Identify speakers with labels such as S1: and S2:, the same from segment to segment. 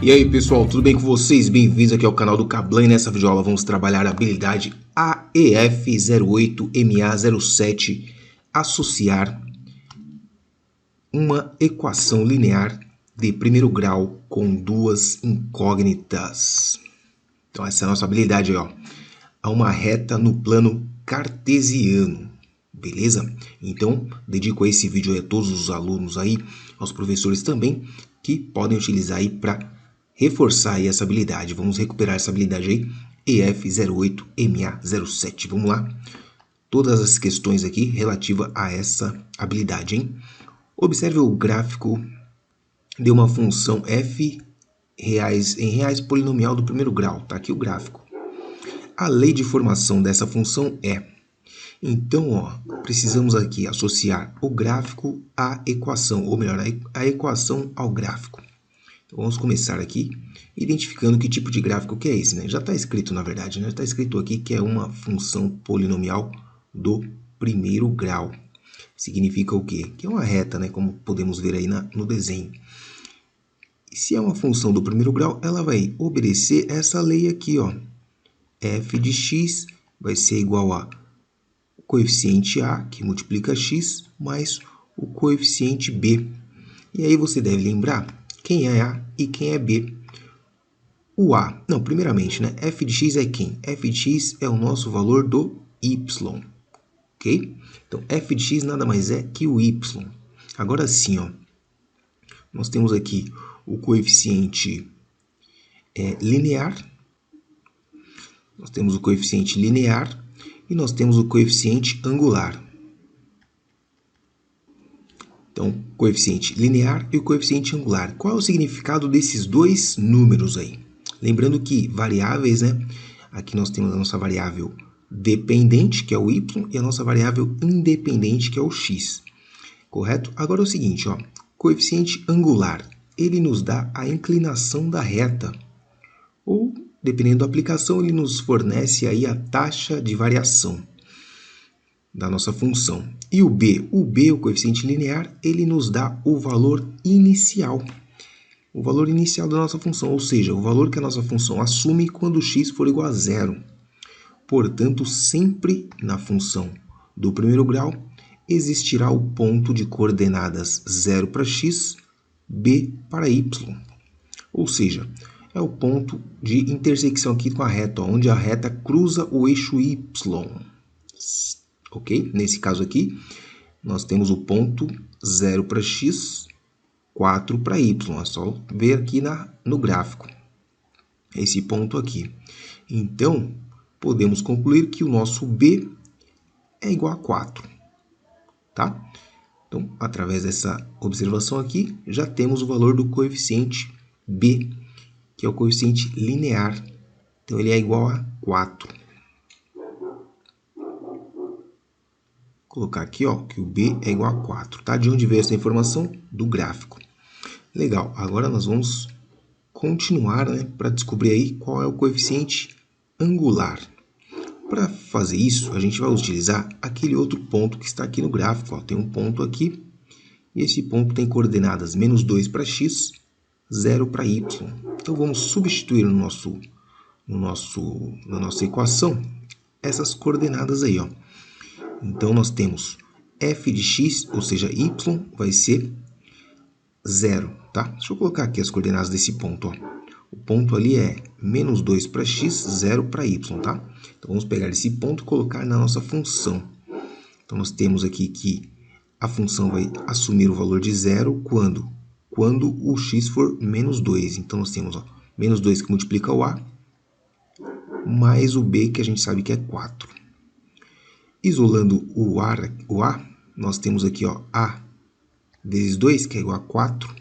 S1: E aí pessoal, tudo bem com vocês? Bem-vindos aqui ao canal do Kablan e nessa videoaula vamos trabalhar a habilidade AEF08MA07, associar uma equação linear de primeiro grau com duas incógnitas. Então essa é a nossa habilidade aí, ó, a uma reta no plano cartesiano, beleza? Então dedico esse vídeo aí a todos os alunos aí, aos professores também, que podem utilizar aí para reforçar aí essa habilidade. Vamos recuperar essa habilidade aí, EF08MA07. Vamos lá. Todas as questões aqui relativas a essa habilidade, hein? Observe o gráfico de uma função f em reais polinomial do primeiro grau. Tá aqui o gráfico. A lei de formação dessa função é... Então, ó, precisamos aqui associar o gráfico à equação, ou melhor, a equação ao gráfico. Então, vamos começar aqui identificando que tipo de gráfico que é esse, né? Já está escrito, na verdade, né? Já está escrito aqui que é uma função polinomial do primeiro grau. Significa o quê? Que é uma reta, né? Como podemos ver aí no desenho. E se é uma função do primeiro grau, ela vai obedecer essa lei aqui, ó. F de x vai ser igual a o coeficiente a, que multiplica x, mais o coeficiente b. E aí você deve lembrar quem é A e quem é B. O A, não, primeiramente, né? F de x é quem? F de x é o nosso valor do y, ok? Então, F de x nada mais é que o y. Agora sim, ó, nós temos aqui o coeficiente linear, nós temos o coeficiente linear e nós temos o coeficiente angular. Então, coeficiente linear e o coeficiente angular. Qual é o significado desses dois números aí? Lembrando que variáveis, né? Aqui nós temos a nossa variável dependente, que é o y, e a nossa variável independente, que é o x. Correto? Agora é o seguinte, ó, coeficiente angular, ele nos dá a inclinação da reta. Ou, dependendo da aplicação, ele nos fornece aí a taxa de variação da nossa função. E o B, o coeficiente linear, ele nos dá o valor inicial. O valor inicial da nossa função, ou seja, o valor que a nossa função assume quando x for igual a zero. Portanto, sempre na função do primeiro grau, existirá o ponto de coordenadas 0 para x, b para y. Ou seja, é o ponto de intersecção aqui com a reta, onde a reta cruza o eixo y. Ok? Nesse caso aqui, nós temos o ponto 0 para x, 4 para y. É só ver aqui no gráfico. Esse ponto aqui. Então, podemos concluir que o nosso b é igual a 4. Tá? Então, através dessa observação aqui, já temos o valor do coeficiente b, que é o coeficiente linear. Então, ele é igual a 4. Colocar aqui, ó, que o b é igual a 4, tá? De onde veio essa informação? Do gráfico. Legal, agora nós vamos continuar, né, para descobrir aí qual é o coeficiente angular. Para fazer isso, a gente vai utilizar aquele outro ponto que está aqui no gráfico, ó. Tem um ponto aqui, e esse ponto tem coordenadas menos 2 para x, 0 para y. Então, vamos substituir na nossa equação essas coordenadas aí, ó. Então, nós temos f de x, ou seja, y, vai ser 0, tá? Deixa eu colocar aqui as coordenadas desse ponto, ó. O ponto ali é menos 2 para x, 0 para y, tá? Então, vamos pegar esse ponto e colocar na nossa função. Então, nós temos aqui que a função vai assumir o valor de 0 quando o x for menos 2. Então, nós temos, ó, menos 2 que multiplica o a, mais o b, que a gente sabe que é 4. Isolando o a, nós temos aqui, ó, a vezes 2, que é igual a 4.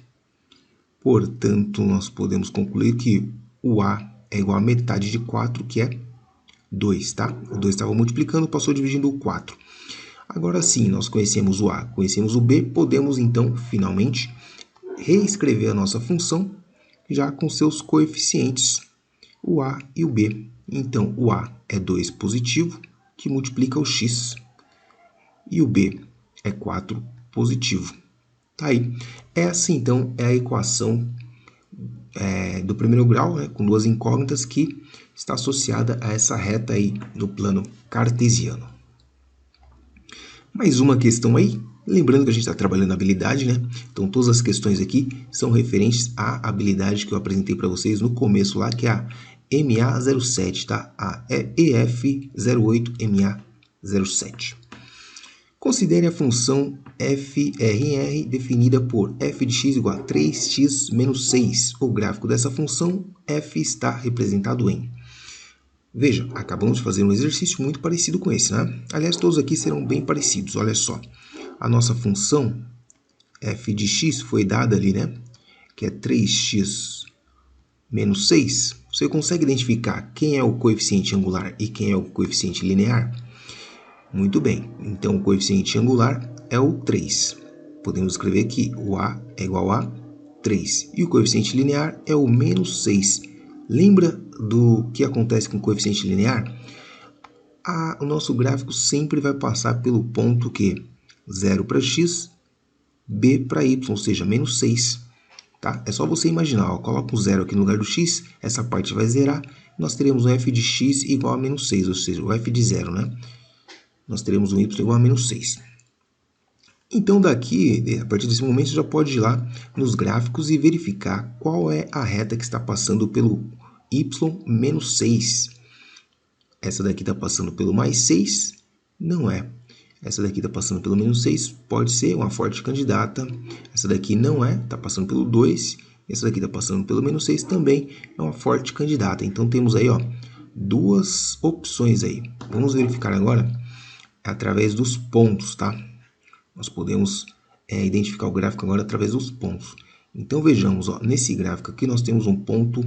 S1: Portanto, nós podemos concluir que o a é igual a metade de 4, que é 2, tá? O 2 estava multiplicando, passou dividindo o 4. Agora sim, nós conhecemos o a, conhecemos o b, podemos então, finalmente, reescrever a nossa função já com seus coeficientes, o a e o b. Então, o a é 2 positivo, que multiplica o x, e o b é 4 positivo. Tá aí. Essa, então, é a equação do primeiro grau, né, com duas incógnitas, que está associada a essa reta aí no plano cartesiano. Mais uma questão aí, lembrando que a gente está trabalhando habilidade, né? Então todas as questões aqui são referentes à habilidade que eu apresentei para vocês no começo lá, que é a MA07, tá? A EF08MA07. Considere a função FRR definida por f de x igual a 3x menos 6. O gráfico dessa função f está representado em... Veja, acabamos de fazer um exercício muito parecido com esse, né? Aliás, todos aqui serão bem parecidos. Olha só, a nossa função f de x foi dada ali, né? Que é 3x menos 6. Você consegue identificar quem é o coeficiente angular e quem é o coeficiente linear? Muito bem, então o coeficiente angular é o 3. Podemos escrever que o a é igual a 3. E o coeficiente linear é o menos 6. Lembra do que acontece com o coeficiente linear? O nosso gráfico sempre vai passar pelo ponto que 0 para x, b para y, ou seja, menos 6. Tá? É só você imaginar, ó, coloca um 0 aqui no lugar do x, essa parte vai zerar, nós teremos um f de x igual a menos 6, ou seja, o f de 0, né? Nós teremos um y igual a menos 6. Então, daqui, a partir desse momento, você já pode ir lá nos gráficos e verificar qual é a reta que está passando pelo y menos 6. Essa daqui está passando pelo mais 6? Não é. Essa daqui está passando pelo menos 6, pode ser uma forte candidata. Essa daqui não é, está passando pelo 2. Essa daqui está passando pelo menos 6, também é uma forte candidata. Então, temos aí, ó, duas opções aí. Vamos verificar agora através dos pontos, tá? Nós podemos identificar o gráfico agora através dos pontos. Então, vejamos, ó, nesse gráfico aqui nós temos um ponto,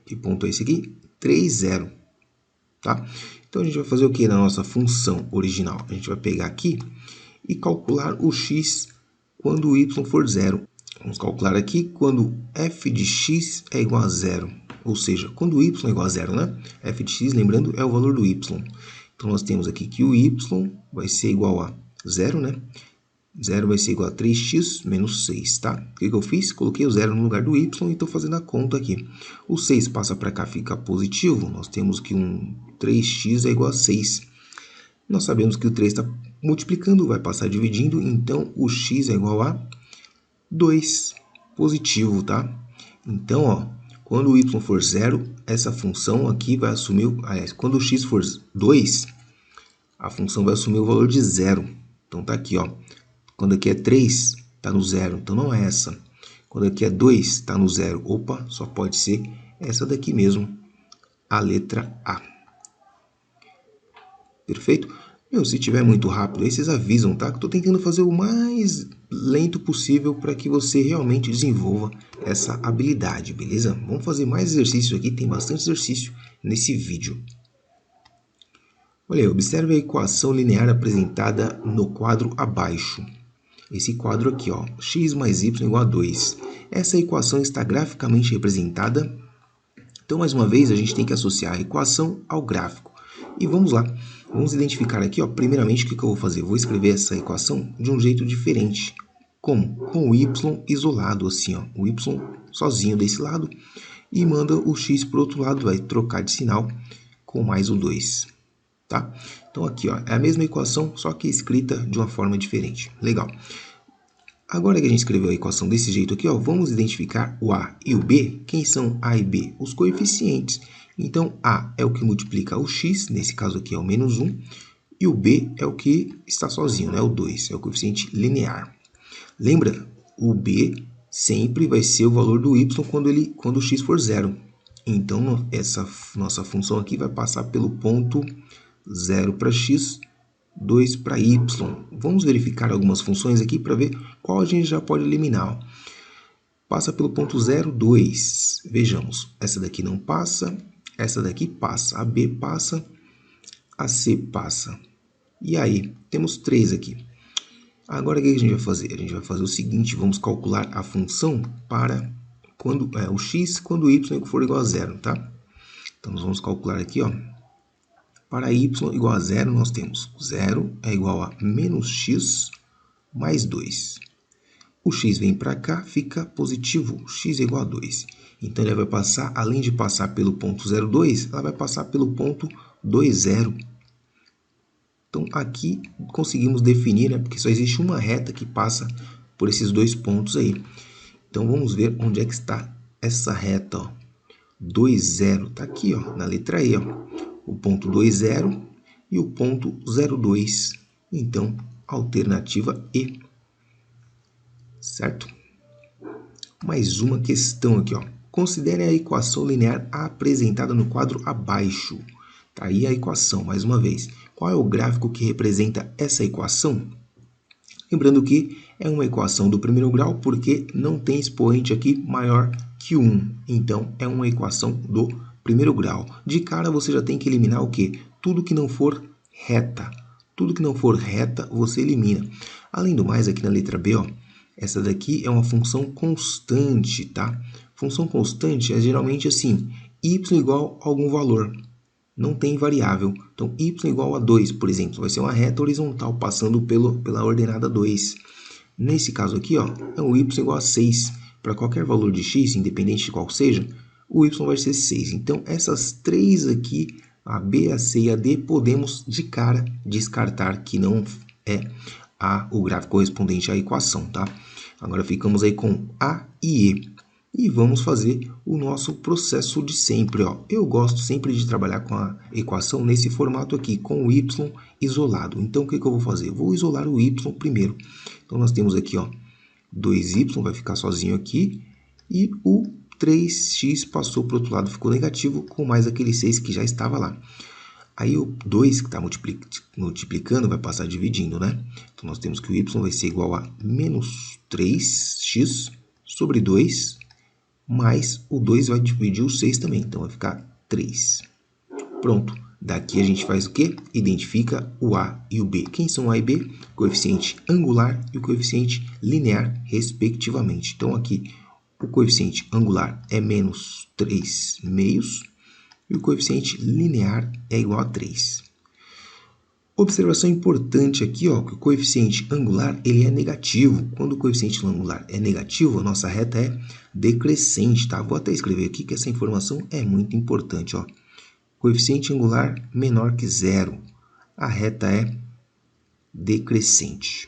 S1: que ponto é esse aqui? 3, 0, tá? Então, a gente vai fazer o que na nossa função original? A gente vai pegar aqui e calcular o x quando o y for 0. Vamos calcular aqui quando f de x é igual a 0, ou seja, quando o y é igual a 0, né? F de x, lembrando, é o valor do y. Então, nós temos aqui que o y vai ser igual a 0, né? 0 vai ser igual a 3x menos 6, tá? O que eu fiz? Coloquei o 0 no lugar do y e estou fazendo a conta aqui. O 6 passa para cá, fica positivo. Nós temos que um 3x é igual a 6. Nós sabemos que o 3 está multiplicando, vai passar dividindo, então o x é igual a 2, positivo, tá? Então, ó, quando o y for 0, essa função aqui vai assumir... Aliás, quando o x for 2, a função vai assumir o valor de 0. Então, tá aqui, ó. Quando aqui é 3, está no 0. Então, não é essa. Quando aqui é 2, está no 0. Opa, só pode ser essa daqui mesmo, a letra A. Perfeito? Meu, se tiver muito rápido, aí vocês avisam, tá? Que eu estou tentando fazer o mais lento possível para que você realmente desenvolva essa habilidade, beleza? Vamos fazer mais exercícios aqui, tem bastante exercício nesse vídeo. Olha aí, observe a equação linear apresentada no quadro abaixo. Esse quadro aqui, ó, x mais y igual a 2. Essa equação está graficamente representada. Então, mais uma vez, a gente tem que associar a equação ao gráfico. E vamos lá. Vamos identificar aqui, ó, primeiramente, o que eu vou fazer? Vou escrever essa equação de um jeito diferente. Como? Com o y isolado, assim, ó. O y sozinho desse lado. E manda o x para o outro lado, vai trocar de sinal com mais o 2. Tá? Então, aqui, ó, é a mesma equação, só que escrita de uma forma diferente. Legal. Agora que a gente escreveu a equação desse jeito aqui, ó, vamos identificar o a e o b. Quem são a e b? Os coeficientes. Então, a é o que multiplica o x, nesse caso aqui é o menos 1, e o b é o que está sozinho, né? O 2, é o coeficiente linear. Lembra? O b sempre vai ser o valor do y quando o x for 0. Então, essa nossa função aqui vai passar pelo ponto 0 para x, 2 para y. Vamos verificar algumas funções aqui para ver qual a gente já pode eliminar. Passa pelo ponto 0, 2. Vejamos, essa daqui não passa, essa daqui passa, a b passa, a c passa. E aí, temos 3 aqui. Agora, o que a gente vai fazer? A gente vai fazer o seguinte, vamos calcular a função para quando o x quando o y for igual a 0, tá? Então, nós vamos calcular aqui, ó. Para y igual a 0, nós temos 0 é igual a menos x mais 2. o x vem para cá, fica positivo, x é igual a 2. Então, ele vai passar, além de passar pelo ponto 0,2, ela vai passar pelo ponto 2,0. Então, aqui conseguimos definir, né, porque só existe uma reta que passa por esses dois pontos aí. Então, vamos ver onde é que está essa reta, ó. 2,0 está aqui, ó, na letra E, ó. O ponto 2,0 e o ponto 0,2. Então, alternativa E. Certo? Mais uma questão aqui, ó. Considere a equação linear apresentada no quadro abaixo. Tá aí a equação, mais uma vez. Qual é o gráfico que representa essa equação? Lembrando que é uma equação do primeiro grau, porque não tem expoente aqui maior que 1. Então, é uma equação do primeiro grau. De cara, você já tem que eliminar o quê? Tudo que não for reta. Tudo que não for reta, você elimina. Além do mais, aqui na letra B, ó, essa daqui é uma função constante, tá? Função constante é geralmente assim, y igual a algum valor. Não tem variável. Então, y igual a 2, por exemplo, vai ser uma reta horizontal passando pela ordenada 2. Nesse caso aqui, ó, é o y igual a 6. Para qualquer valor de x, independente de qual seja, o y vai ser 6. Então, essas três aqui, a B, a C e a D, podemos de cara descartar que não é o gráfico correspondente à equação, tá? Agora ficamos aí com A e E. E vamos fazer o nosso processo de sempre, ó. Eu gosto sempre de trabalhar com a equação nesse formato aqui, com o y isolado. Então, o que eu vou fazer? Vou isolar o y primeiro. Então, nós temos aqui, ó, 2y vai ficar sozinho aqui, e o 3x passou para o outro lado, ficou negativo, com mais aquele 6 que já estava lá. Aí o 2 que está multiplicando vai passar dividindo, né? Então, nós temos que o y vai ser igual a menos 3x sobre 2, mais o 2 vai dividir o 6 também, então vai ficar 3. Pronto. Daqui a gente faz o quê? Identifica o A e o B. Quem são o A e B? Coeficiente angular e o coeficiente linear, respectivamente. Então, aqui, o coeficiente angular é menos 3 meios e o coeficiente linear é igual a 3. Observação importante aqui, ó, que o coeficiente angular ele é negativo. Quando o coeficiente angular é negativo, a nossa reta é decrescente, tá? Vou até escrever aqui que essa informação é muito importante, ó. Coeficiente angular menor que 0. A reta é decrescente.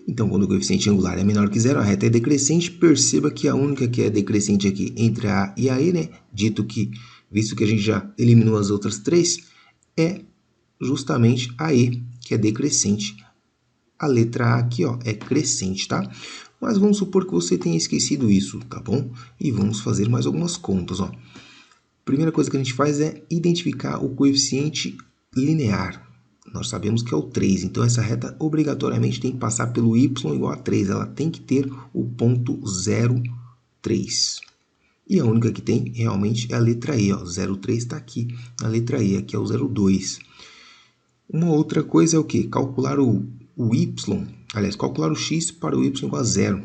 S1: Então, quando o coeficiente angular é menor que 0, a reta é decrescente. Perceba que a única que é decrescente aqui entre a A e a E, né? Dito que, visto que a gente já eliminou as outras três, é justamente a E, que é decrescente. A letra A aqui, ó, é crescente, tá? Mas vamos supor que você tenha esquecido isso, tá bom? E vamos fazer mais algumas contas, ó. Primeira coisa que a gente faz é identificar o coeficiente linear. Nós sabemos que é o 3, então essa reta obrigatoriamente tem que passar pelo y igual a 3. Ela tem que ter o ponto 0,3. E a única que tem realmente é a letra E, ó. 0,3 está aqui na letra E, aqui é o 0,2. Uma outra coisa é o quê? Calcular o y, aliás, calcular o x para o y igual a 0.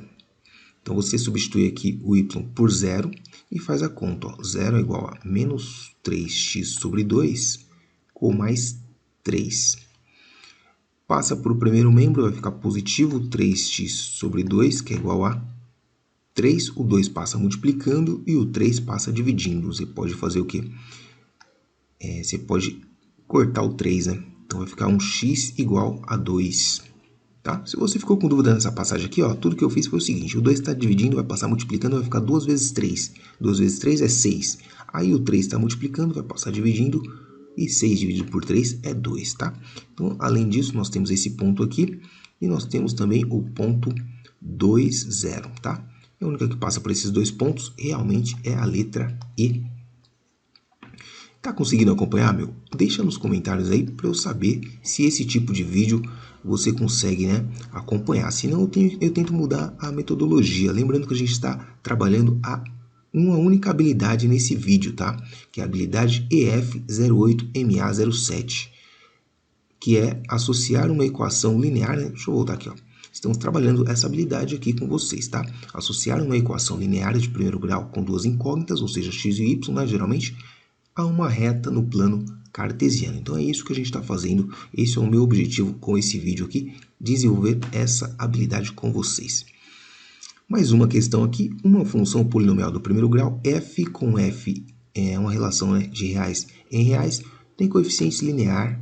S1: Então, você substitui aqui o y por 0 e faz a conta. Ó. 0 é igual a menos 3x sobre 2 com mais 3. Passa para o primeiro membro, vai ficar positivo 3x sobre 2, que é igual a 3. O 2 passa multiplicando e o 3 passa dividindo. Você pode fazer o quê? Você pode cortar o 3, né? Então, vai ficar um x igual a 2. Tá? Se você ficou com dúvida nessa passagem aqui, ó, tudo que eu fiz foi o seguinte. O 2 está dividindo, vai passar multiplicando, vai ficar 2 vezes 3. 2 vezes 3 é 6. Aí o 3 está multiplicando, vai passar dividindo. E 6 dividido por 3 é 2, tá? Então, além disso, nós temos esse ponto aqui. E nós temos também o ponto 2, 0, tá? A única que passa por esses dois pontos realmente é a letra E. Tá conseguindo acompanhar, meu? Deixa nos comentários aí para eu saber se esse tipo de vídeo você consegue, né, acompanhar. Senão eu tento mudar a metodologia. Lembrando que a gente está trabalhando uma única habilidade nesse vídeo, tá? Que é a habilidade EF08MA07, que é associar uma equação linear, né? Deixa eu voltar aqui, ó. Estamos trabalhando essa habilidade aqui com vocês, tá? Associar uma equação linear de primeiro grau com duas incógnitas, ou seja, x e y, né, geralmente, a uma reta no plano cartesiano. Então é isso que a gente está fazendo. Esse é o meu objetivo com esse vídeo aqui, desenvolver essa habilidade com vocês. Mais uma questão aqui, uma função polinomial do primeiro grau, f com f é uma relação, né, de reais em reais, tem coeficiente linear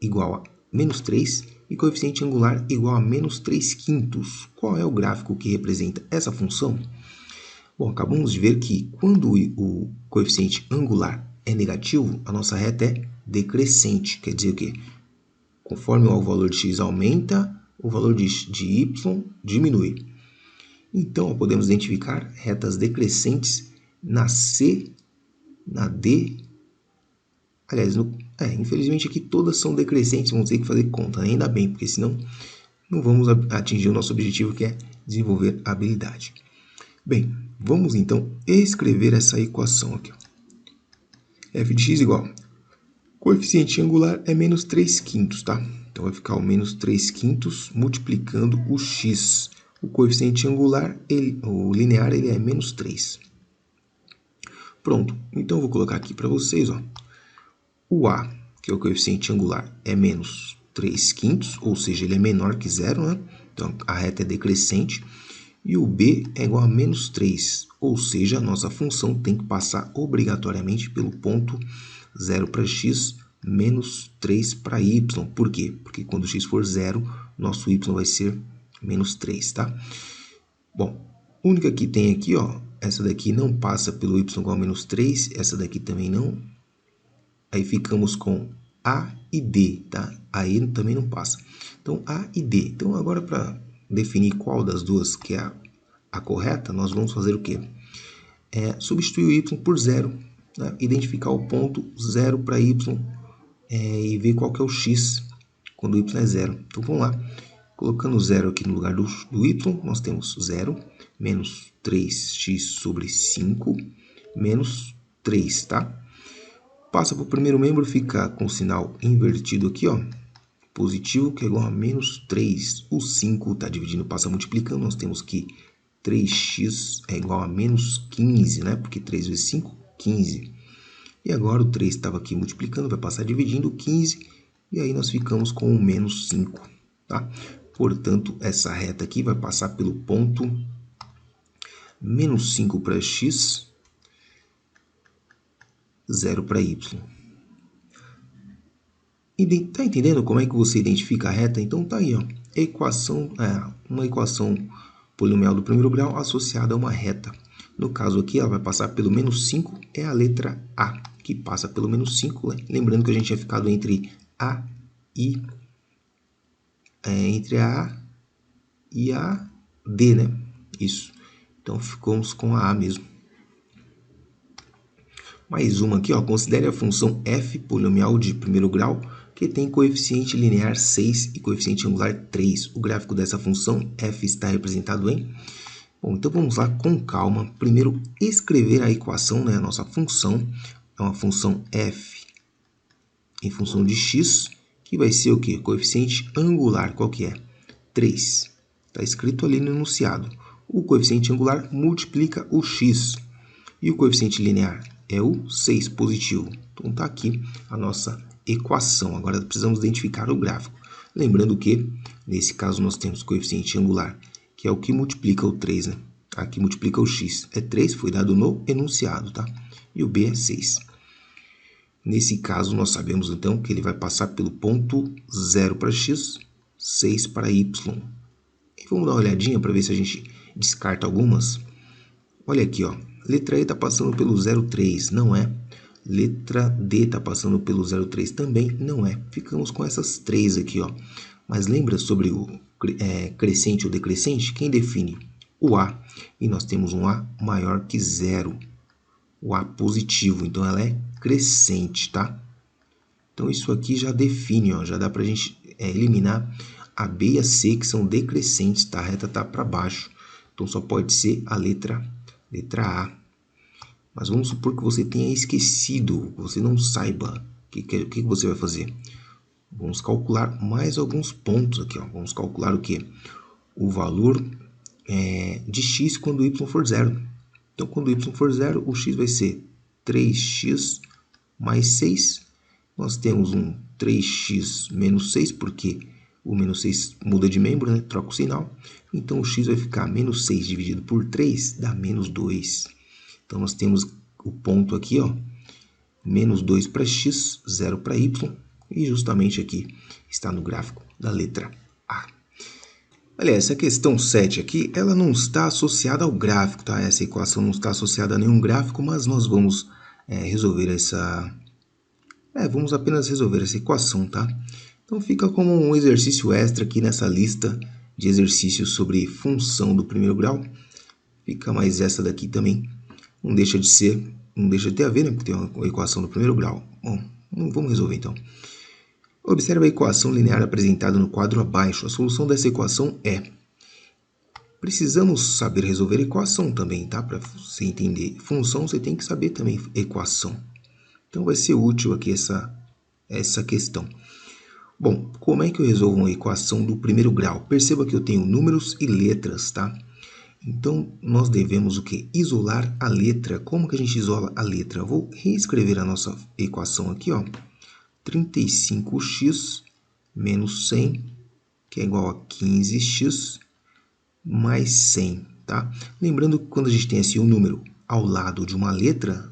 S1: igual a menos 3 e coeficiente angular igual a menos 3/5. Qual é o gráfico que representa essa função? Bom, acabamos de ver que quando o coeficiente angular é negativo, a nossa reta é decrescente. Quer dizer o quê? Conforme o valor de x aumenta, o valor de y diminui. Então, podemos identificar retas decrescentes na C, na D. Aliás, infelizmente aqui todas são decrescentes, vamos ter que fazer conta, né? Ainda bem, porque senão não vamos atingir o nosso objetivo, que é desenvolver a habilidade. Bem, vamos então escrever essa equação aqui. F de x igual, coeficiente angular é menos 3/5, tá? Então vai ficar o menos 3/5 multiplicando o x. O coeficiente angular, o linear, ele é menos 3. Pronto, então eu vou colocar aqui para vocês, ó. O a, que é o coeficiente angular, é menos 3/5, ou seja, ele é menor que zero, né? Então a reta é decrescente. E o b é igual a menos 3, ou seja, a nossa função tem que passar obrigatoriamente pelo ponto 0 para x, menos 3 para y. Por quê? Porque quando x for 0, nosso y vai ser menos 3, tá? Bom, a única que tem aqui, ó, essa daqui não passa pelo y igual a menos 3, essa daqui também não. Aí ficamos com a e d, tá? Aí também não passa. Então, a e d. Então, agora para definir qual das duas que é a correta, nós vamos fazer o quê? Substituir o y por 0, né? Identificar o ponto 0 para y e ver qual que é o x quando o y é 0. Então, vamos lá. Colocando 0 aqui no lugar do y, nós temos 0 menos 3x sobre 5 menos 3, tá? Passa para o primeiro membro, fica com o sinal invertido aqui, ó, positivo, que é igual a menos 3. O 5 está dividindo, passa multiplicando, nós temos que 3x é igual a menos 15, né? Porque 3 vezes 5, 15. E agora o 3 estava aqui multiplicando, vai passar dividindo 15, e aí nós ficamos com o menos 5, tá? Portanto, essa reta aqui vai passar pelo ponto menos 5 para x, 0 para y. Tá entendendo como é que você identifica a reta? Então tá aí, ó, uma equação polinomial do primeiro grau associada a uma reta. No caso aqui, ela vai passar pelo menos 5, é a letra A, que passa pelo menos 5, né? Lembrando que a gente tinha ficado entre A e a D, né? Isso. Então ficamos com a A mesmo. Mais uma aqui, ó. Considere a função f polinomial de primeiro grau que tem coeficiente linear 6 e coeficiente angular 3. O gráfico dessa função f está representado em... Bom, então vamos lá com calma. Primeiro, escrever a equação, né? A nossa função é uma função f em função de x, que vai ser o quê? Coeficiente angular, qual que é? 3. Está escrito ali no enunciado. O coeficiente angular multiplica o x. E o coeficiente linear é o 6 positivo. Então está aqui a nossa equação. Agora precisamos identificar o gráfico. Lembrando que, nesse caso, nós temos coeficiente angular, que é o que multiplica o 3, né? Aqui multiplica o x. É 3, foi dado no enunciado, tá? E o b é 6. Nesse caso, nós sabemos, então, que ele vai passar pelo ponto 0 para x, 6 para y. E vamos dar uma olhadinha para ver se a gente descarta algumas. Olha aqui, ó. Letra E está passando pelo 0,3, não é. Letra D está passando pelo 0,3, também não é. Ficamos com essas três aqui, ó. Mas lembra sobre o crescente ou decrescente? Quem define? O A. E nós temos um A maior que 0. O A positivo, então ela é crescente, tá? Então isso aqui já define, ó. Já dá para a gente eliminar a B e a C, que são decrescentes, tá? A reta está para baixo. Então só pode ser a letra A. Mas vamos supor que você tenha esquecido, que você não saiba. O que você vai fazer? Vamos calcular mais alguns pontos aqui, ó. Vamos calcular o quê? O valor de x quando o y for 0. Então, quando o y for 0, o x vai ser 3x mais 6. Nós temos um 3x menos 6, porque o menos 6 muda de membro, né? Troca o sinal. Então, o x vai ficar menos 6 dividido por 3 dá menos 2. Então, nós temos o ponto aqui, ó, menos 2 para x, 0 para y. E justamente aqui está no gráfico da letra A. Aliás, essa questão 7 aqui, ela não está associada ao gráfico, tá? Essa equação não está associada a nenhum gráfico, mas nós vamos resolver essa... vamos apenas resolver essa equação, tá? Então fica como um exercício extra aqui nessa lista de exercícios sobre função do primeiro grau. Fica mais essa daqui também. Não deixa de ter a ver, né? Porque tem uma equação do primeiro grau. Bom, vamos resolver então. Observe a equação linear apresentada no quadro abaixo. A solução dessa equação é... Precisamos saber resolver equação também, tá? Para você entender função, você tem que saber também equação. Então vai ser útil aqui essa questão. Bom, como é que eu resolvo uma equação do primeiro grau? Perceba que eu tenho números e letras, tá? Então, nós devemos o quê? Isolar a letra. Como que a gente isola a letra? Eu vou reescrever a nossa equação aqui, ó. 35x menos 100, que é igual a 15x mais 100, tá? Lembrando que quando a gente tem assim um número ao lado de uma letra,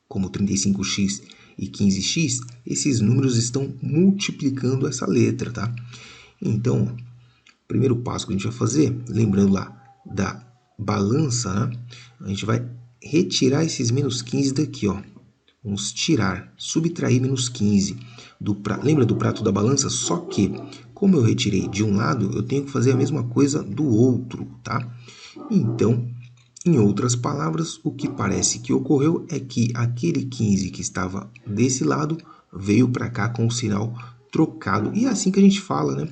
S1: como 35x e 15x, esses números estão multiplicando essa letra, tá? Então, o primeiro passo que a gente vai fazer, lembrando lá da balança, né? A gente vai retirar esses menos 15 daqui, ó. Vamos tirar, subtrair menos 15. Lembra do prato da balança? Só que, como eu retirei de um lado, eu tenho que fazer a mesma coisa do outro, tá? Então, em outras palavras, o que parece que ocorreu é que aquele 15 que estava desse lado veio para cá com o sinal trocado. E é assim que a gente fala, né?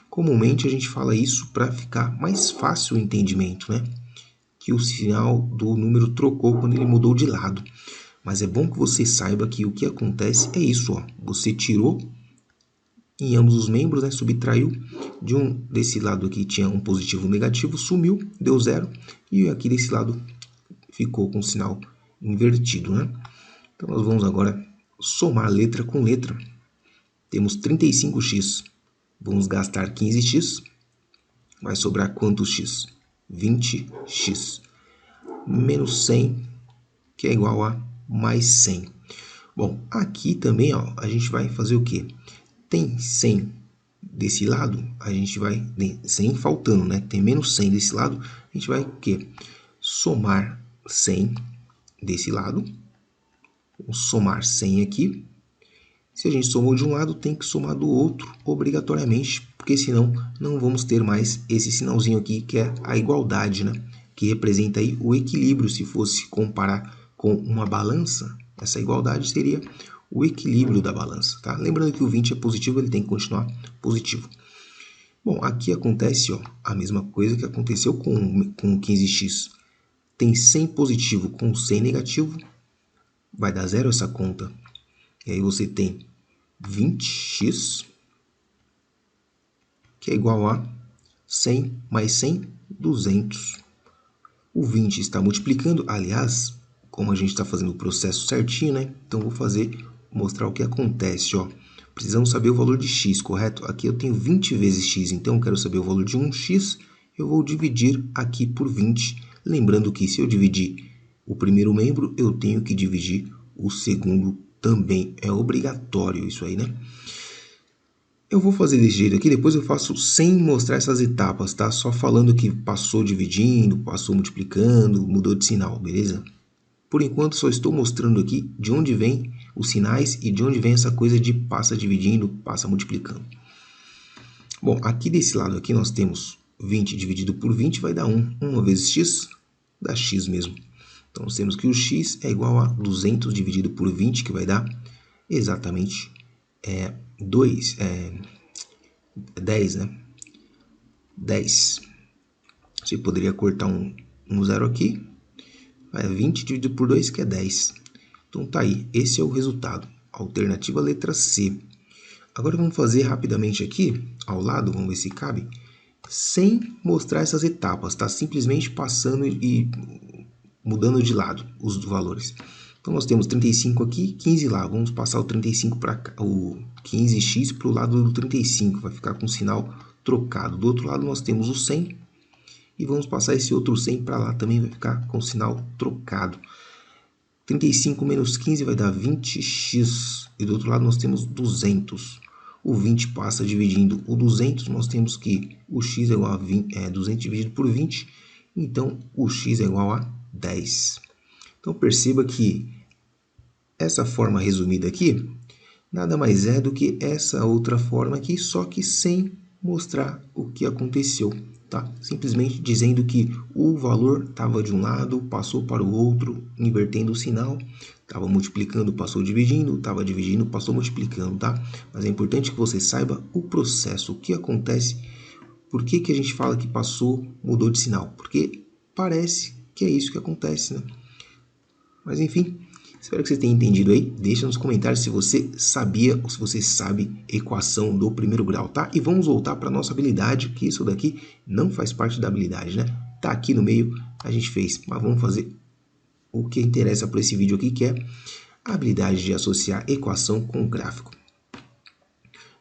S1: Comumente a gente fala isso para ficar mais fácil o entendimento, né? Que o sinal do número trocou quando ele mudou de lado. Mas é bom que você saiba que o que acontece é isso, ó. Você tirou em ambos os membros, né? Subtraiu desse lado aqui tinha um positivo e um negativo, sumiu, deu 0, e aqui desse lado ficou com o sinal invertido, né? Então nós vamos agora somar letra com letra. Temos 35x, vamos gastar 15x, vai sobrar quantos x? 20x, menos 100, que é igual a mais 100. Bom, aqui também, ó, a gente vai fazer o quê? Tem 100 desse lado, a gente vai... 100 faltando, né? Tem menos 100 desse lado, a gente vai o quê? Somar 100 desse lado. Vamos somar 100 aqui. Se a gente somou de um lado, tem que somar do outro, obrigatoriamente, porque senão não vamos ter mais esse sinalzinho aqui, que é a igualdade, né? Que representa aí o equilíbrio. Se fosse comparar com uma balança, essa igualdade seria o equilíbrio da balança, tá? Lembrando que o 20 é positivo, ele tem que continuar positivo. Bom, aqui acontece, ó, a mesma coisa que aconteceu com o 15x. Tem 100 positivo com 100 negativo, vai dar 0 essa conta. E aí você tem 20x, que é igual a 100 mais 100, 200. O 20 está multiplicando, aliás, como a gente está fazendo o processo certinho, né? Então, vou mostrar o que acontece, ó. Precisamos saber o valor de x, correto? Aqui eu tenho 20 vezes x, então eu quero saber o valor de 1x, eu vou dividir aqui por 20. Lembrando que se eu dividir o primeiro membro, eu tenho que dividir o segundo também. É obrigatório isso aí, né? Eu vou fazer desse jeito aqui, depois eu faço sem mostrar essas etapas, tá? Só falando que passou dividindo, passou multiplicando, mudou de sinal, beleza? Por enquanto, só estou mostrando aqui de onde vem os sinais e de onde vem essa coisa de passa dividindo, passa multiplicando. Bom, aqui desse lado aqui nós temos 20 dividido por 20 vai dar 1. 1 vezes x dá x mesmo. Então, nós temos que o x é igual a 200 dividido por 20, que vai dar exatamente 10, né? 10. Você poderia cortar um zero aqui. Vai 20 dividido por 2, que é 10. Então, tá aí. Esse é o resultado. Alternativa letra C. Agora, vamos fazer rapidamente aqui, ao lado, vamos ver se cabe, sem mostrar essas etapas, tá? Simplesmente passando e mudando de lado os valores. Então, nós temos 35 aqui, 15 lá. Vamos passar o 35 para cá, o 15x para o lado do 35. Vai ficar com o sinal trocado. Do outro lado, nós temos o 100. E vamos passar esse outro 100 para lá também. Vai ficar com o sinal trocado. 35 menos 15 vai dar 20x. E do outro lado, nós temos 200. O 20 passa dividindo o 200. Nós temos que o x é igual a 200 dividido por 20. Então, o x é igual a 10. Então, perceba que essa forma resumida aqui nada mais é do que essa outra forma aqui, só que sem mostrar o que aconteceu, tá? Simplesmente dizendo que o valor estava de um lado, passou para o outro, invertendo o sinal, estava multiplicando, passou dividindo, estava dividindo, passou multiplicando, tá? Mas é importante que você saiba o processo, o que acontece, por que a gente fala que passou, mudou de sinal, porque parece que é isso que acontece, né? Mas enfim, espero que você tenha entendido aí. Deixa nos comentários se você sabia ou se você sabe equação do primeiro grau, tá? E vamos voltar para a nossa habilidade, que isso daqui não faz parte da habilidade, né? Tá aqui no meio, a gente fez, mas vamos fazer o que interessa para esse vídeo aqui, que é a habilidade de associar equação com gráfico.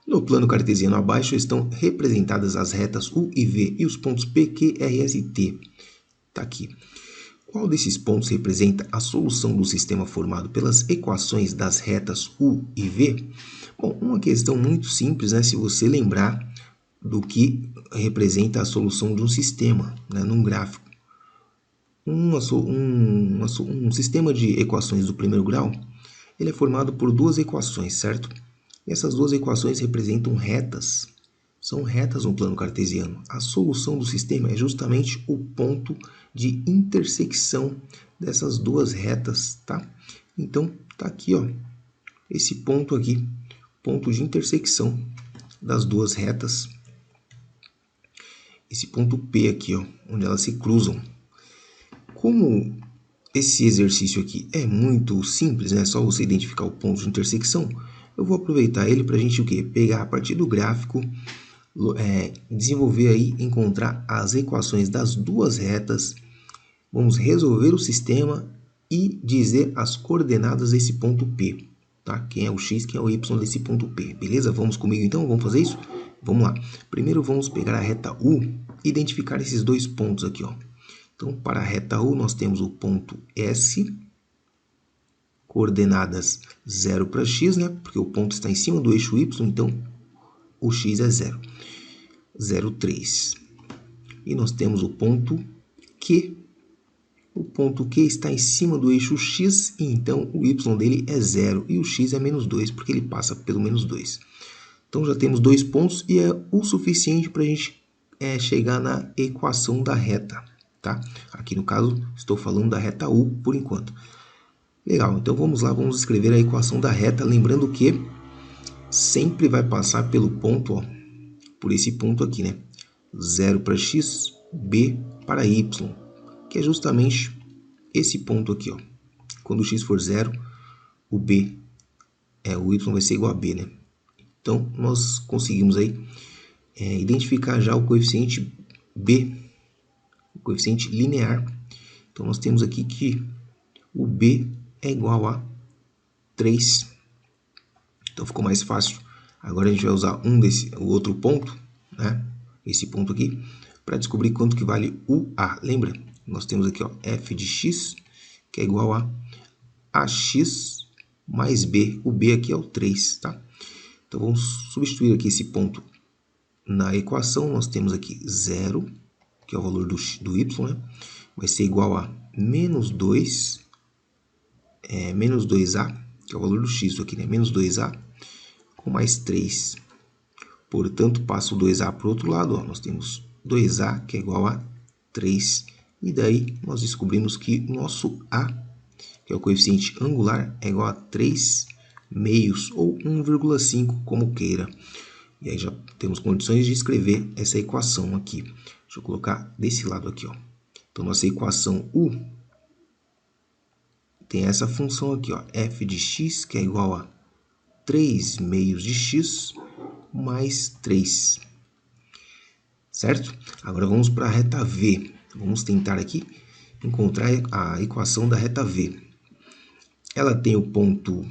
S1: No plano cartesiano abaixo estão representadas as retas U e V e os pontos P, Q, R, S e T. Tá aqui. Qual desses pontos representa a solução do sistema formado pelas equações das retas U e V? Bom, uma questão muito simples, né? Se você lembrar do que representa a solução de um sistema, né? Num gráfico. Um sistema de equações do primeiro grau, ele é formado por duas equações, certo? E essas duas equações representam retas. São retas no plano cartesiano. A solução do sistema é justamente o ponto de intersecção dessas duas retas, tá? Então, tá aqui, ó, esse ponto aqui, ponto de intersecção das duas retas. Esse ponto P aqui, ó, onde elas se cruzam. Como esse exercício aqui é muito simples, né? É só você identificar o ponto de intersecção, eu vou aproveitar ele para a gente o quê? Pegar a partir do gráfico, desenvolver aí, encontrar as equações das duas retas, vamos resolver o sistema e dizer as coordenadas desse ponto P, tá? Quem é o x, quem é o y desse ponto P, beleza? Vamos comigo então, vamos fazer isso? Vamos lá. Primeiro vamos pegar a reta U e identificar esses dois pontos aqui, ó. Então, para a reta U nós temos o ponto S, coordenadas 0 para x, né? Porque o ponto está em cima do eixo y, então o x é 0. 0, 3. E nós temos o ponto Q. O ponto Q está em cima do eixo x, e então o y dele é 0 e o x é menos 2, porque ele passa pelo menos 2. Então já temos dois pontos e é o suficiente para a gente chegar na equação da reta, tá? Aqui no caso estou falando da reta U por enquanto. Legal, então vamos lá, vamos escrever a equação da reta, lembrando que sempre vai passar pelo ponto, ó, por esse ponto aqui, né? 0 para x, b para y, que é justamente esse ponto aqui, ó. Quando o x for 0, o y vai ser igual a b, né? Então, nós conseguimos aí identificar já o coeficiente b, o coeficiente linear. Então, nós temos aqui que o b é igual a 3. Então, ficou mais fácil. Agora, a gente vai usar o outro ponto, né? Esse ponto aqui, para descobrir quanto que vale o a. Lembra? Nós temos aqui, ó, f de x, que é igual a ax mais b. O b aqui é o 3, tá? Então, vamos substituir aqui esse ponto na equação. Nós temos aqui 0, que é o valor do y, né? Vai ser igual a menos 2, menos 2a, que é o valor do x aqui, né? Menos 2a, com mais 3. Portanto, passa o 2a para o outro lado, ó. Nós temos 2a, que é igual a 3. E daí, nós descobrimos que o nosso a, que é o coeficiente angular, é igual a 3 meios, ou 1,5, como queira. E aí já temos condições de escrever essa equação aqui. Deixa eu colocar desse lado aqui, ó. Então, nossa equação U tem essa função aqui, ó, f de x, que é igual a 3 meios de x mais 3. Certo? Agora vamos para a reta V. Vamos tentar aqui encontrar a equação da reta V. ela tem o ponto...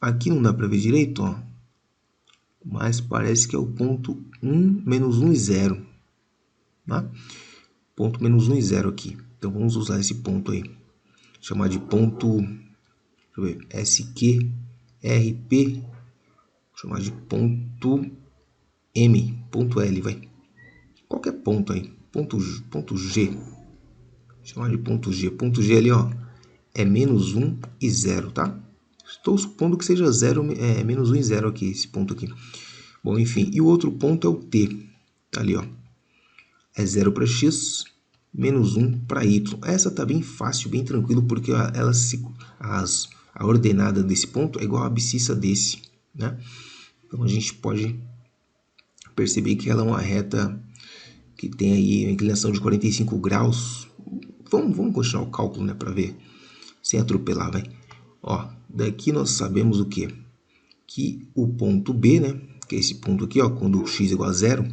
S1: Aqui não dá para ver direito, ó. Mas parece que é o ponto 1, menos 1 e 0. Tá? Ponto menos 1 e 0 aqui. Então vamos usar esse ponto aí. Chamar de ponto... Deixa eu ver. SQRP. Chamar de ponto M. Ponto L, vai. Qualquer ponto aí. Ponto G. Chamar de ponto G. Ponto G ali, ó. É menos 1 e 0, tá? Estou supondo que seja 0, menos 1 e 0 aqui, esse ponto aqui. Bom, enfim. E o outro ponto é o T. Tá ali, ó. É 0 para x, menos 1 para y. Essa tá bem fácil, bem tranquilo, porque a ordenada desse ponto é igual à abscissa desse, né? Então a gente pode perceber que ela é uma reta que tem aí uma inclinação de 45 graus. Vamos continuar o cálculo, né, para ver, sem atropelar, vai. Ó, daqui nós sabemos o quê? Que o ponto B, né, que é esse ponto aqui, ó, quando x é igual a 0,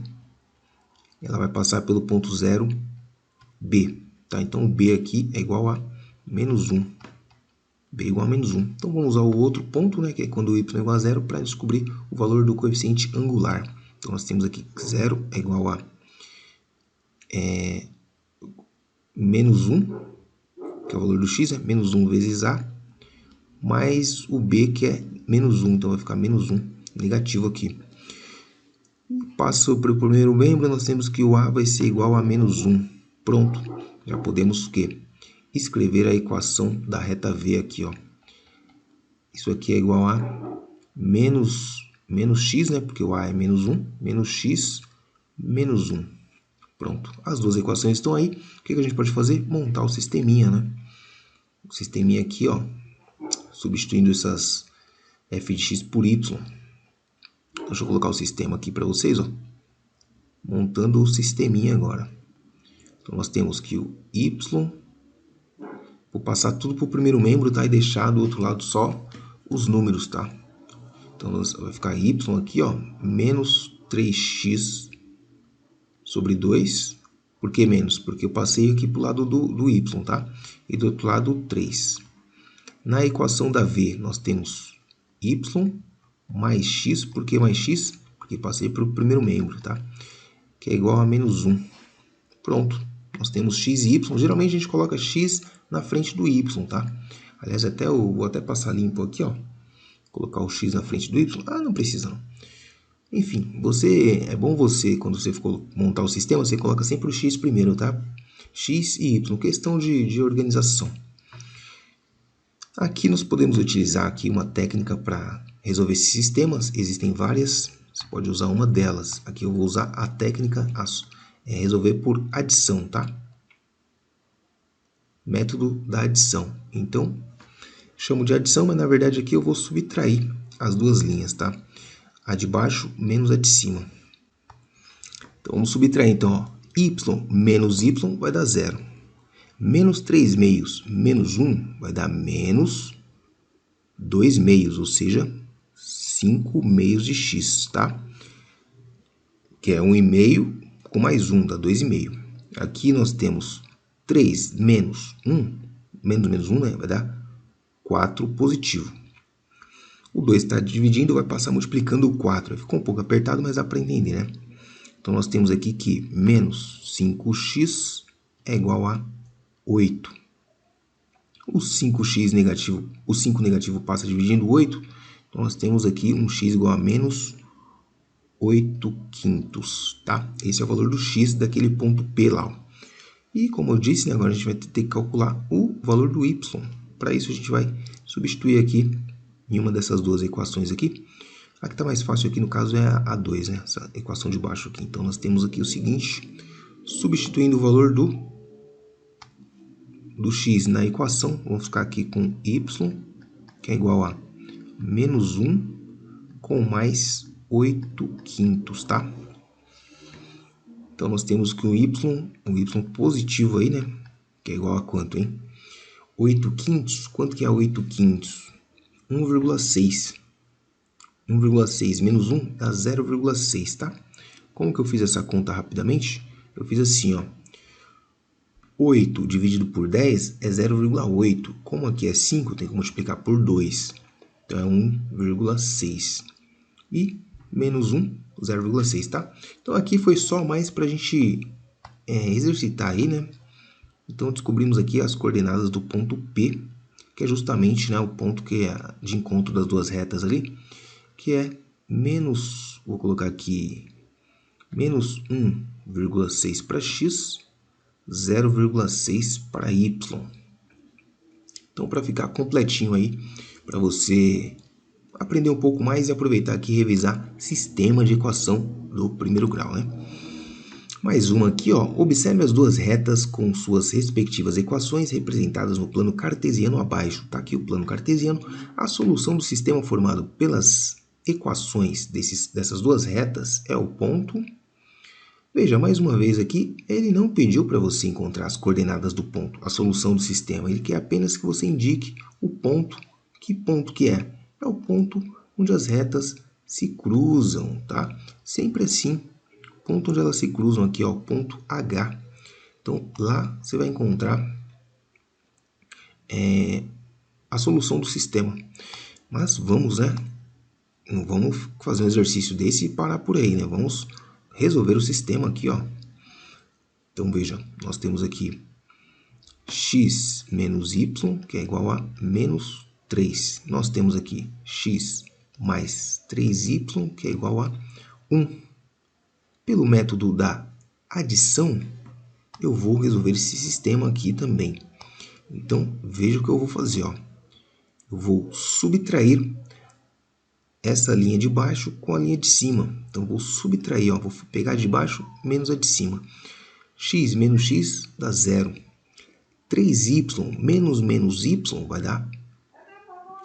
S1: ela vai passar pelo ponto 0, B, tá? Então, o B aqui é igual a menos 1. B é igual a menos 1. Então, vamos usar o outro ponto, né, que é quando o y é igual a 0, para descobrir o valor do coeficiente angular. Então, nós temos aqui que 0 é igual a menos 1, que é o valor do x, né? Menos 1 vezes a, mais o b, que é menos 1. Então, vai ficar menos 1, negativo aqui. Passa para o primeiro membro, nós temos que o a vai ser igual a menos 1. Pronto. Já podemos o quê? Escrever a equação da reta V aqui, ó. Isso aqui é igual a menos x, né? Porque o a é menos 1, menos x, menos 1. Pronto. As duas equações estão aí. O que a gente pode fazer? Montar o sisteminha, né? O sisteminha aqui, ó. Substituindo essas f de x por y. Deixa eu colocar o sistema aqui para vocês, ó. Montando o sisteminha agora. Então, nós temos que o y... Vou passar tudo para o primeiro membro, tá? E deixar do outro lado só os números, tá? Então, vai ficar y aqui, ó, menos 3x sobre 2. Por que menos? Porque eu passei aqui para o lado do y, tá? E do outro lado, 3. Na equação da v, nós temos y mais x. Por que mais x? Porque passei para o primeiro membro, tá? Que é igual a menos 1. Pronto. Nós temos x e y. Geralmente a gente coloca x na frente do y, tá? Aliás, vou até passar limpo aqui, ó. Colocar o x na frente do y. Ah, não precisa não. Enfim, é bom você, quando você for montar o sistema, você coloca sempre o x primeiro, tá? X e y, questão de organização. Aqui nós podemos utilizar aqui uma técnica para resolver esses sistemas. Existem várias, você pode usar uma delas. Aqui eu vou usar a técnica resolver por adição, tá? Método da adição. Então, chamo de adição, mas na verdade aqui eu vou subtrair as duas linhas, tá? A de baixo menos a de cima. Então, vamos subtrair, então, ó. Y menos y vai dar 0. Menos 3 meios menos 1 vai dar menos 2 meios, ou seja, 5 meios de x, tá? Que é 1,5 com mais 1, dá 2,5. Aqui nós temos 3 menos 1, menos 1, né? Vai dar 4 positivo. O 2 está dividindo, vai passar multiplicando o 4. Ficou um pouco apertado, mas dá para entender, né? Então, nós temos aqui que menos 5x é igual a 8. O 5x negativo, o 5 negativo passa dividindo 8. Então, nós temos aqui um x igual a menos 8 quintos, tá? Esse é o valor do x daquele ponto P lá, ó. E, como eu disse, né, agora a gente vai ter que calcular o valor do y. Para isso, a gente vai substituir aqui em uma dessas duas equações aqui. A que está mais fácil aqui, no caso, é a 2, né? Essa equação de baixo aqui. Então, nós temos aqui o seguinte. Substituindo o valor do x na equação, vamos ficar aqui com y, que é igual a menos 1 com mais 8 quintos, tá? Então, nós temos que um y positivo aí, né? Que é igual a quanto, hein? 8 quintos. Quanto que é 8 quintos? 1,6. 1,6 menos 1 dá 0,6, tá? Como que eu fiz essa conta rapidamente? Eu fiz assim, ó. 8 dividido por 10 é 0,8. Como aqui é 5, tem que multiplicar por 2. Então, é 1,6. E menos 1, 0,6, tá? Então, aqui foi só mais para a gente exercitar aí, né? Então, descobrimos aqui as coordenadas do ponto P, que é justamente, né, o ponto que é de encontro das duas retas ali, que é menos, vou colocar aqui, menos 1,6 para x, 0,6 para y. Então, para ficar completinho aí, para você aprender um pouco mais e aproveitar aqui e revisar sistema de equação do primeiro grau, né? Mais uma aqui, ó. Observe as duas retas com suas respectivas equações representadas no plano cartesiano abaixo. Tá aqui o plano cartesiano. A solução do sistema formado pelas equações dessas duas retas é o ponto. Veja, mais uma vez aqui, ele não pediu para você encontrar as coordenadas do ponto, a solução do sistema. Ele quer apenas que você indique o ponto. Que ponto que é? É o ponto onde as retas se cruzam, tá? Sempre assim. Ponto onde elas se cruzam aqui, ó, ponto H. Então, lá você vai encontrar a solução do sistema. Mas vamos, né? Não vamos fazer um exercício desse e parar por aí, né? Vamos resolver o sistema aqui, ó. Então, veja, nós temos aqui x menos y, que é igual a menos 3. Nós temos aqui x mais 3y, que é igual a 1. Pelo método da adição, eu vou resolver esse sistema aqui também. Então, veja o que eu vou fazer, ó. Eu vou subtrair essa linha de baixo com a linha de cima. Então, vou subtrair, ó. Vou pegar de baixo menos a de cima. X menos x dá 0. 3y menos menos y vai dar...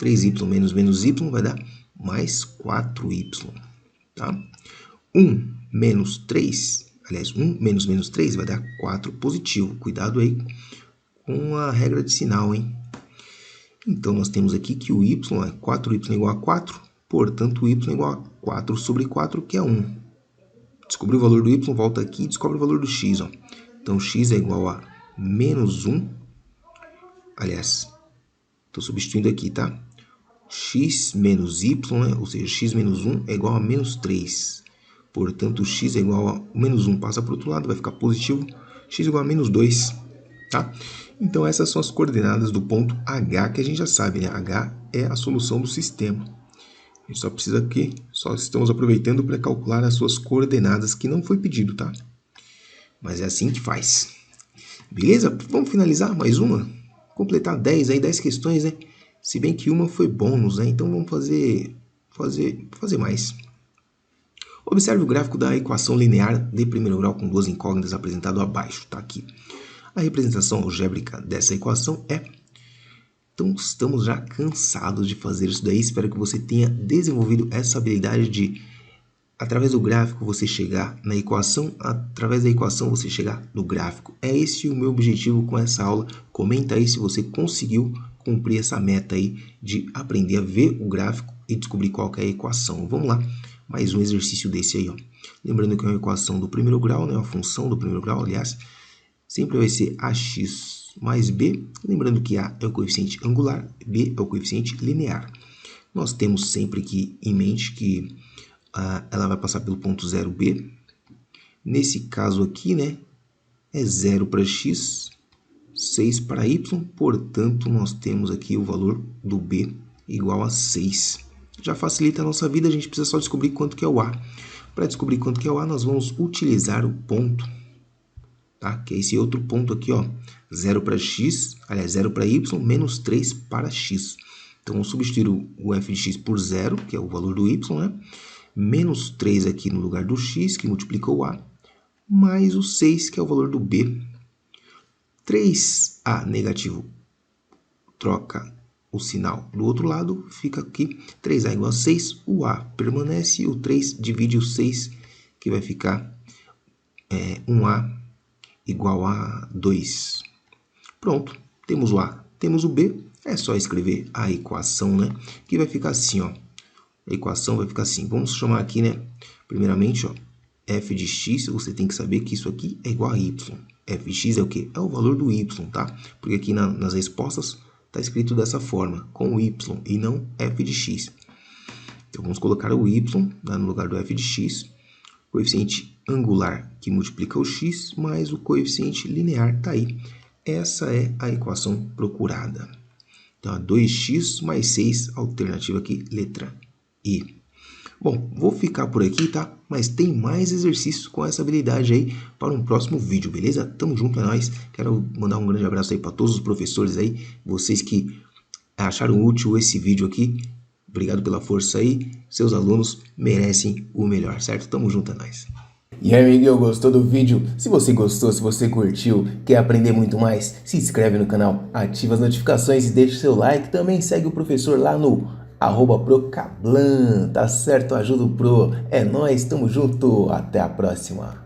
S1: 3y menos y vai dar mais 4y. Tá? 1 menos 3, aliás, 1 menos menos 3 vai dar 4 positivo. Cuidado aí com a regra de sinal, hein? Então, nós temos aqui que o y é 4y igual a 4, portanto, o y é igual a 4 sobre 4, que é 1. Descobri o valor do y, volta aqui e descobre o valor do x. Ó. Então, x é igual a menos 1. Aliás, estou substituindo aqui, tá? X menos y, né? Ou seja, x menos 1 é igual a menos 3. Portanto, x é igual a menos 1 passa para o outro lado, vai ficar positivo. X é igual a menos 2. Tá? Então, essas são as coordenadas do ponto H, que a gente já sabe, né? H é a solução do sistema. A gente só precisa aqui, só estamos aproveitando para calcular as suas coordenadas, que não foi pedido, tá? Mas é assim que faz. Beleza? Vamos finalizar mais uma? Completar 10 aí, 10 questões, né? Se bem que uma foi bônus, né? Então vamos fazer mais. Observe o gráfico da equação linear de primeiro grau com duas incógnitas apresentado abaixo. Tá aqui. A representação algébrica dessa equação é... Então, estamos já cansados de fazer isso daí. Espero que você tenha desenvolvido essa habilidade de, através do gráfico, você chegar na equação, através da equação, você chegar no gráfico. É esse o meu objetivo com essa aula. Comenta aí se você conseguiu cumprir essa meta aí de aprender a ver o gráfico e descobrir qual que é a equação. Vamos lá, mais um exercício desse aí, ó. Lembrando que é uma equação do primeiro grau, né? Uma função do primeiro grau, aliás, sempre vai ser ax mais b. Lembrando que a é o coeficiente angular, b é o coeficiente linear. Nós temos sempre aqui em mente que ela vai passar pelo ponto 0b. Nesse caso aqui, né, é 0 para x, 6 para y, portanto, nós temos aqui o valor do b igual a 6. Já facilita a nossa vida, a gente precisa só descobrir quanto que é o a. Para descobrir quanto que é o a, nós vamos utilizar o ponto, tá? Que é esse outro ponto aqui, ó, 0 para x, aliás, 0 para y, menos 3 para x. Então, vamos substituir o f de x por 0, que é o valor do y, né? Menos 3 aqui no lugar do x, que multiplica o a, mais o 6, que é o valor do b. 3a negativo troca o sinal do outro lado, fica aqui 3a igual a 6, o a permanece e o 3 divide o 6, que vai ficar 1a igual a 2. Pronto, temos o a, temos o b, é só escrever a equação, né? Que vai ficar assim, ó. A equação vai ficar assim. Vamos chamar aqui, né? Primeiramente, ó, f de x, você tem que saber que isso aqui é igual a y. f de x é o que? É o valor do y, tá? Porque aqui nas respostas está escrito dessa forma, com o y e não f de x. Então vamos colocar o y no lugar do f de x, coeficiente angular que multiplica o x, mais o coeficiente linear está aí. Essa é a equação procurada. Então, 2x mais 6, alternativa aqui, letra E. Bom, vou ficar por aqui, tá? Mas tem mais exercícios com essa habilidade aí para um próximo vídeo, beleza? Tamo junto, é nóis. Quero mandar um grande abraço aí para todos os professores aí, vocês que acharam útil esse vídeo aqui. Obrigado pela força aí. Seus alunos merecem o melhor, certo? Tamo junto, é nóis.
S2: E aí, amiguinho, gostou do vídeo? Se você gostou, se você curtiu, quer aprender muito mais, se inscreve no canal, ativa as notificações e deixa o seu like. Também segue o professor lá no @procablan, tá certo? Ajuda o Pro. É nóis, tamo junto, até a próxima.